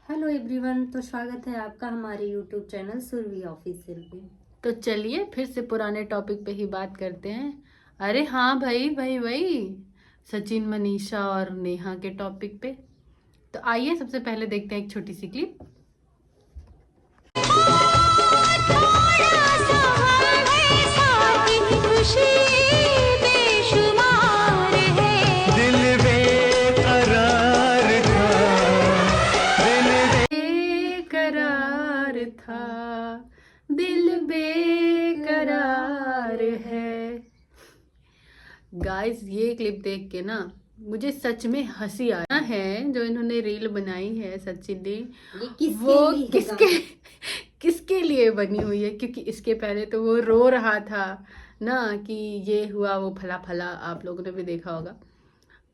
Hello everyone, तो स्वागत है आपका हमारे यूट्यूब चैनल सुरभि ऑफिशियल पे। तो चलिए फिर से पुराने टॉपिक पे ही बात करते हैं। अरे हाँ भाई भाई भाई, सचिन, मनीषा और नेहा के टॉपिक पे। तो आइए सबसे पहले देखते हैं एक छोटी सी क्लिप। दिल बेकरार था, दिल बेकरार था, दिल बेकरार है। गाइस, ये क्लिप देख के ना मुझे सच में हंसी आया है। जो इन्होंने रील बनाई है सचिन ने, वो किसके लिए बनी हुई है? क्योंकि इसके पहले तो वो रो रहा था ना कि ये हुआ वो फला फला, आप लोगों ने भी देखा होगा।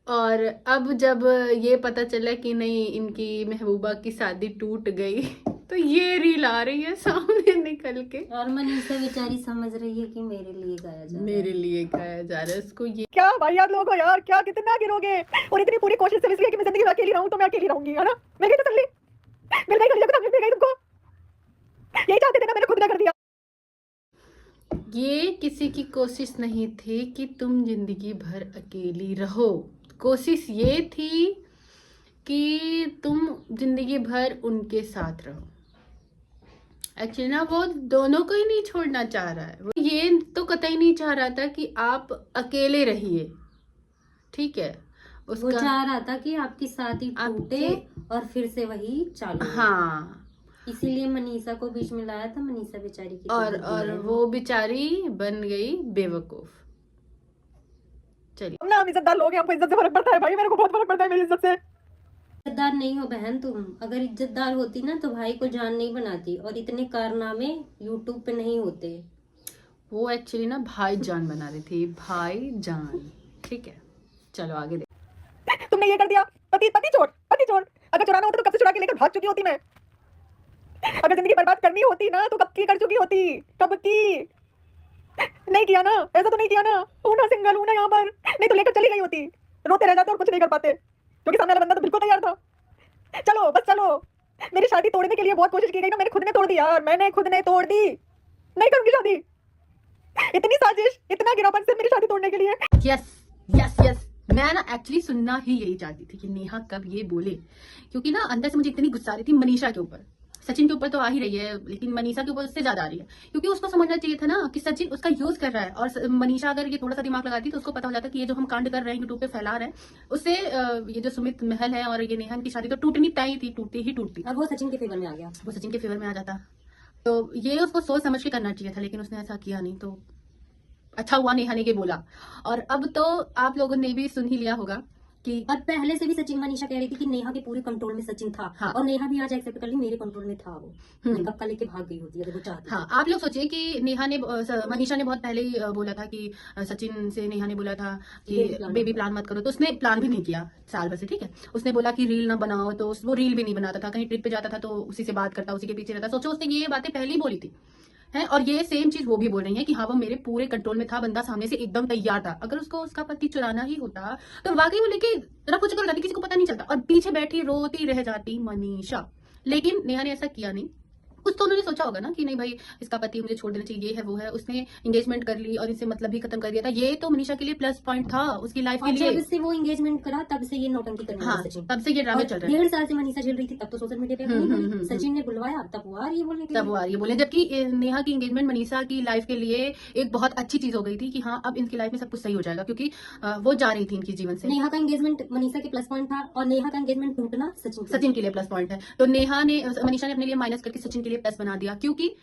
और अब जब ये पता चला कि नहीं, इनकी महबूबा की शादी टूट गई, तो ये रील आ रही है सामने निकल के। और मनीषा बेचारी समझ रही है कि मेरे लिए गाया जा रहा है। मेरे लिए गाया जा रहा है उसको। ये क्या भाई यार लोग हो यार, क्या कितना गिरोगे? और इतनी पूरी कोशिश सिर्फ इसलिए कि मैं जिंदगी में अकेली रहूं, तो मैं अकेली रहूंगी, है ना? मिल गई तसल्ली, मिल गई कलेजा, मिल गई तुमको। यही चाहते थे ना, मैंने खुद ना कर दिया। ये किसी की कोशिश नहीं थी कि तुम जिंदगी भर अकेली रहो। कोशिश ये थी कि तुम जिंदगी भर उनके साथ रहो। एक्चुअली ना वो दोनों को ही नहीं छोड़ना चाह रहा है। वो ये तो कतई नहीं चाह रहा था कि आप अकेले रहिए, ठीक है। वो चाह रहा था कि आपकी शादी टूटे और फिर से वही चालू हो। हाँ, इसीलिए मनीषा को बीच में लाया था। मनीषा बेचारी की और वो बेचारी बन गई बेवकूफ। चलिए, हम ना, हम इज्जतदार लोग हैं, हमको इज्जत से फर्क पड़ता है भाई, मेरे को बहुत फर्क पड़ता है मेरी इज्जत से। इज्जतदार नहीं हो बहन तुम। अगर इज्जतदार होती ना तो भाई को जान नहीं बनाती, और इतने कारनामे यूट्यूब पे नहीं होते। वो एक्चुअली ना भाई जान बना रही थी, भाई जान, ठीक है। चलो आगे देख। तुमने ये कर दिया, पति पति चोर, पति चोर। अगर चुराना होता तो कब से चुरा के लेकर भाग चुकी होती मैं। अगर जिंदगी बर्बाद करनी होती ना तो कब की कर चुकी होती, कब की। नहीं किया ना, ऐसा तो नहीं किया ना। हूं ना, सिंगल हूं ना यहाँ पर, नहीं तो लेकर चली गई होती। रोते रह जाते और कुछ नहीं कर पाते, क्योंकि सामने वाला बंदा तो बिल्कुल तैयार था। चलो बस चलो। मेरी शादी तोड़ने के लिए बहुत कोशिश की गई ना, मैंने खुद ने तोड़ दी यार, मैंने खुद ने तोड़ दी। नहीं करूंगी शादी। इतनी साजिश, इतना गिरापन से मेरी शादी तोड़ने के लिए। यस यस यस, मैं ना एक्चुअली सुनना ही यही चाहती थी कि नेहा कब ये बोले। क्योंकि ना अंदर से मुझे इतनी गुस्सा आ रही थी मनीषा के ऊपर। सचिन के ऊपर तो आ ही रही है, लेकिन मनीषा के ऊपर उससे ज्यादा आ रही है। क्योंकि उसको समझना चाहिए था ना कि सचिन उसका यूज कर रहा है, और मनीषा अगर ये थोड़ा सा दिमाग लगाती तो उसको पता हो जाता कि ये जो हम कांड कर रहे हैं, यूट्यूब पे फैला रहे हैं, उससे ये जो सुमित महल है और ये नेहा की शादी तो टूटनी तय थी, टूटती ही टूटती। अब वो सचिन के फेवर में आ गया, वो सचिन के फेवर में आ जाता। तो ये उसको सोच समझ के करना चाहिए था, लेकिन उसने ऐसा किया नहीं। तो अच्छा हुआ नेहा ने के बोला। और अब तो आप लोगों ने भी सुन ही लिया होगा कि और पहले से भी सचिन मनीषा कह रही थी कि नेहा के पूरे कंट्रोल में सचिन था। हाँ। और नेहा भी आज एक्सेप्ट कर ली, मेरे कंट्रोल में था वो। मेकअप का लेके भाग गई होती है अगर वो चाहती। हाँ, आप लोग सोचिए कि नेहा ने मनीषा ने बहुत पहले ही बोला था कि सचिन से नेहा ने बोला था कि बेबी प्लान मत करो, तो उसने प्लान भी नहीं किया साल भर से, ठीक है। उसने बोला कि रील ना बनाओ, तो वो रील भी नहीं बनाता था। कहीं ट्रिप पे जाता था तो उसी से बात करता, उसी के पीछे रहता। सोचो, उसने ये बातें पहले ही बोली थी है। और ये सेम चीज वो भी बोल रही है कि हाँ, वो मेरे पूरे कंट्रोल में था, बंदा सामने से एकदम तैयार था। अगर उसको उसका पति चुराना ही होता तो वाकई वो लेके रफू चक्कर जाती, किसी को पता नहीं चलता, और पीछे बैठी रोती रह जाती मनीषा। लेकिन नेहा ने ऐसा किया नहीं। कुछ तो उन्होंने सोचा होगा ना कि नहीं भाई, इसका पति मुझे छोड़ देना चाहिए, ये है वो है। उसने एंगेजमेंट कर ली और इससे मतलब भी खत्म कर दिया था। ये तो मनीषा के लिए प्लस पॉइंट था उसकी लाइफ के लिए। जब से वो एंगेजमेंट करा तब से ये नौटंकी करने हाँ, लगा सचिन। तब से ये ड्रामे चल रहे हैं। 1.5 साल से मनीषा झेल रही थी, तब तो सोशल मीडिया पे सचिन ने बुलवाया, तब वो आ रही है बोलने के लिए। तब वो आ रही है बोले, जबकि नेहा की एंगेजमेंट मनीषा की लाइफ के लिए एक बहुत अच्छी चीज हो गई थी कि हाँ, अब इनकी लाइफ में सब कुछ सही हो जाएगा, क्योंकि वो जा रही थी इनकी जीवन से। नेहा का एंगेजमेंट मनीषा के प्लस पॉइंट था, और नेहा का एंगेजमेंट टूटना सचिन के लिए प्लस पॉइंट है। तो मनीषा ने अपने लिए माइनस करके सचिन के लिए प्लस बना दिया, क्योंकि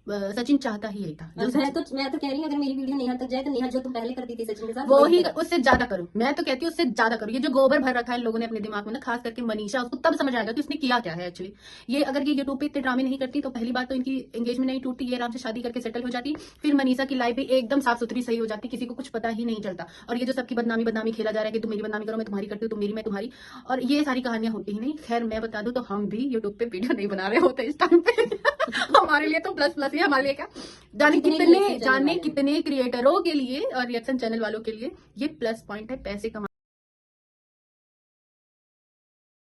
सचिन चाहता ही यही था। मैं तो कह रही हूँ, अगर मेरी वीडियो नेहा तक जाए तो नेहा जो तुम पहले करती थी सचिन के साथ, वो ही उससे ज्यादा करो। मैं तो कहती हूँ उससे ज्यादा करो। ये जो गोबर भर रखा है लोगों ने अपने दिमाग में ना, खास करके मनीषा, उसको तब समझ आएगा कि उसने किया क्या है एक्चुअली। ये अगर ये यूट्यूब पे इतने ड्रामे नहीं करती तो पहली बात तो इनकी एंगेजमेंट नहीं टूटती, ये आराम से शादी करके सेटल हो जाती। फिर मनीषा की लाइफ भी एकदम साफ सुथरी सही हो जाती, किसी को कुछ पता ही नहीं चलता। और ये जो सबकी बदनामी खेला जा रहा है कि तुम मेरी बदनामी करो, मैं तुम्हारी करती हूँ, तुम मेरी मैं तुम्हारी, और ये सारी कहानियां होती ही नहीं। खैर, मैं बता दूं तो हम भी यूट्यूब पे वीडियो नहीं बना रहे होते इस टाइम पे। हमारे लिए तो प्लस प्लस ही, हमारे लिए क्या, जाने कितने क्रिएटरों के लिए और रिएक्शन चैनल वालों के लिए ये प्लस पॉइंट है। पैसे कमा